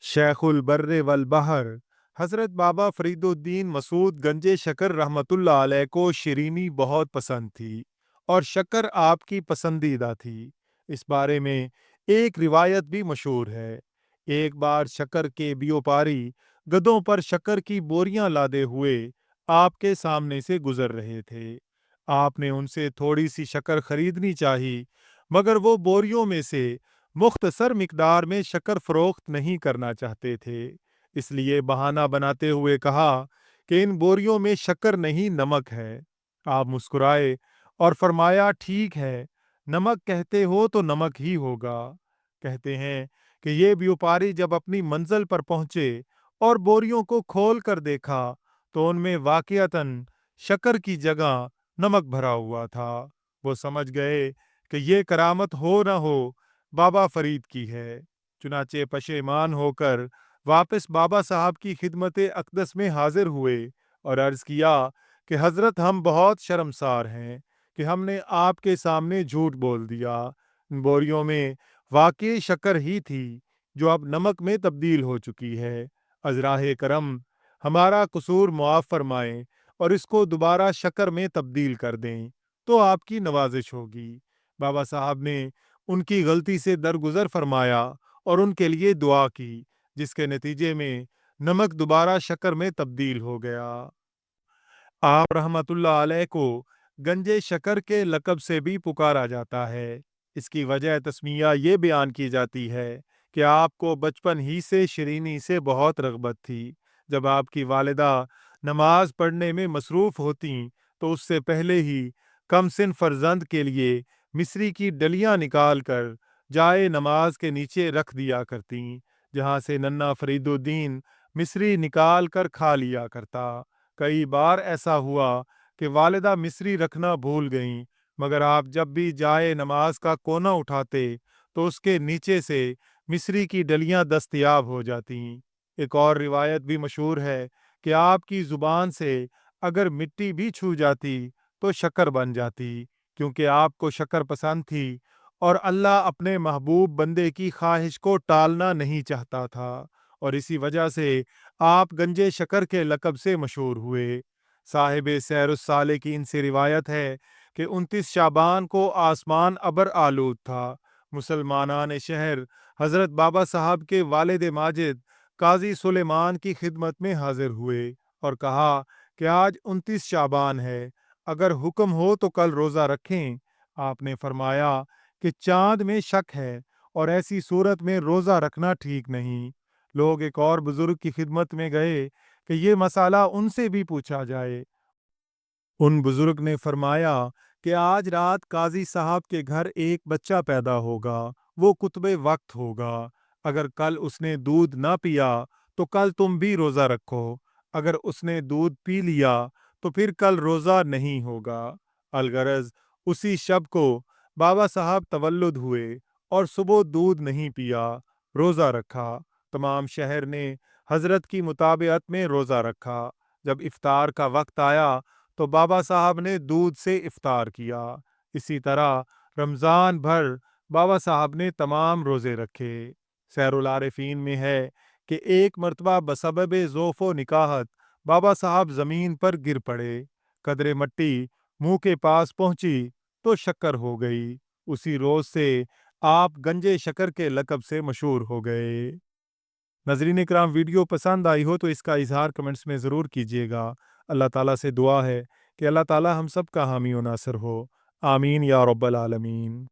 शेख उल Burr वल बहर हज़रत बाबा फरीदुद्दीन मसूद गंजे शकर रहमतुल्लाह अलैह को शीरीनी बहुत पसंद थी और शक्कर आपकी पसंदीदा थी। इस बारे में एक रिवायत भी मशहूर है। एक बार शक्कर के व्यापारी गधों पर शक्कर की बोरियां लादे हुए आपके सामने से गुजर रहे थे। आपने उनसे थोड़ी सी शक्कर खरीदनी चाही, मगर वो बोरियों में से मुख्तसर मिकदार में शक्कर फरोख्त नहीं करना चाहते थे। इसलिए बहाना बनाते हुए कहा कि इन बोरियों में शक्कर नहीं, नमक है। आप मुस्कुराए और फरमाया, ठीक है, नमक कहते हो तो नमक ही होगा। कहते हैं कि ये व्यापारी जब अपनी मंजिल पर पहुंचे और बोरियों को खोल कर देखा तो उनमें वाकईतन शक्कर की जगह नमक भरा हुआ था। वो समझ गए कि ये करामत हो न हो बाबा फरीद की है। चुनाचे पशेमान होकर वापस बाबा साहब की खिदमत अक़दस में हाजिर हुए और अर्ज किया कि हजरत, हम बहुत शर्मसार हैं कि हमने आपके सामने झूठ बोल दिया। इन बोरियों में वाकई शक्कर ही थी जो अब नमक में तब्दील हो चुकी है। अजराह करम हमारा कसूर मुआफ फरमाएं और इसको दोबारा शक्कर में तब्दील कर दें तो आपकी नवाजिश होगी। बाबा साहब ने उनकी गलती से दरगुजर फरमाया और उनके लिए दुआ की, जिसके नतीजे में नमक दोबारा शक्कर में तब्दील हो गया। आप रहमतुल्लाह अलैह को गंजे शक्कर के लक़ब से भी पुकारा जाता है। इसकी वजह तस्मिया ये बयान की जाती है कि आपको बचपन ही से शीरीनी से बहुत रग़बत थी। जब आपकी वालिदा नमाज पढ़ने में मसरूफ़ होती तो उससे पहले ही कमसिन फ़र्जंद के लिए मिस्री की डलियां निकाल कर जाए नमाज के नीचे रख दिया करती, जहां से नन्ना फरीदुद्दीन मिस्री निकाल कर खा लिया करता। कई बार ऐसा हुआ कि वालिदा मिस्री रखना भूल गईं, मगर आप जब भी जाए नमाज का कोना उठाते तो उसके नीचे से मिस्री की डलियां दस्तयाब हो जातीं। एक और रिवायत भी मशहूर है कि आपकी जुबान से अगर मिट्टी भी छू जाती तो शक्कर बन जाती, क्योंकि आपको शक्कर पसंद थी और अल्लाह अपने महबूब बंदे की ख्वाहिश को टालना नहीं चाहता था, और इसी वजह से आप गंजे शक्कर के लक़ब से मशहूर हुए। साहिब सैरुस सालिकीन से रिवायत है कि 29 शाबान को आसमान अबर आलूद था। मुसलमानान शहर हज़रत बाबा साहब के वालिद माजिद काजी सुलेमान की खिदमत में हाजिर हुए और कहा कि आज 29 शाबान है, अगर हुक्म हो तो कल रोज़ा रखें। आपने फरमाया कि चाँद में शक है और ऐसी सूरत में रोज़ा रखना ठीक नहीं। लोग एक और बुजुर्ग की खिदमत में गए कि ये मसाला उनसे भी पूछा जाए। उन बुजुर्ग ने फरमाया कि आज रात काजी साहब के घर एक बच्चा पैदा होगा, वो कुतबे वक्त होगा। अगर कल उसने दूध ना पिया तो कल तुम भी रोज़ा रखो, अगर उसने दूध पी लिया तो फिर कल रोज़ा नहीं होगा। अलगरज उसी शब को बाबा साहब तवल्लुद हुए और सुबह दूध नहीं पिया, रोज़ा रखा। तमाम शहर ने हजरत की मुताबियत में रोज़ा रखा। जब इफ्तार का वक्त आया तो बाबा साहब ने दूध से इफ्तार किया। इसी तरह रमज़ान भर बाबा साहब ने तमाम रोज़े रखे। सैरुल आरिफीन में है कि एक मर्तबा बसबब ज़ोफ़ो निकाहत बाबा साहब ज़मीन पर गिर पड़े। कदरे मट्टी मुंह के पास पहुंची तो शक्कर हो गई। उसी रोज से आप गंजे शक्कर के लक़ब से मशहूर हो गए। नजरीन इकराम, वीडियो पसंद आई हो तो इसका इजहार कमेंट्स में ज़रूर कीजिएगा। अल्लाह ताला से दुआ है कि अल्लाह ताला हम सब का हामी व नासिर हो। आमीन या रब्बल आलमीन।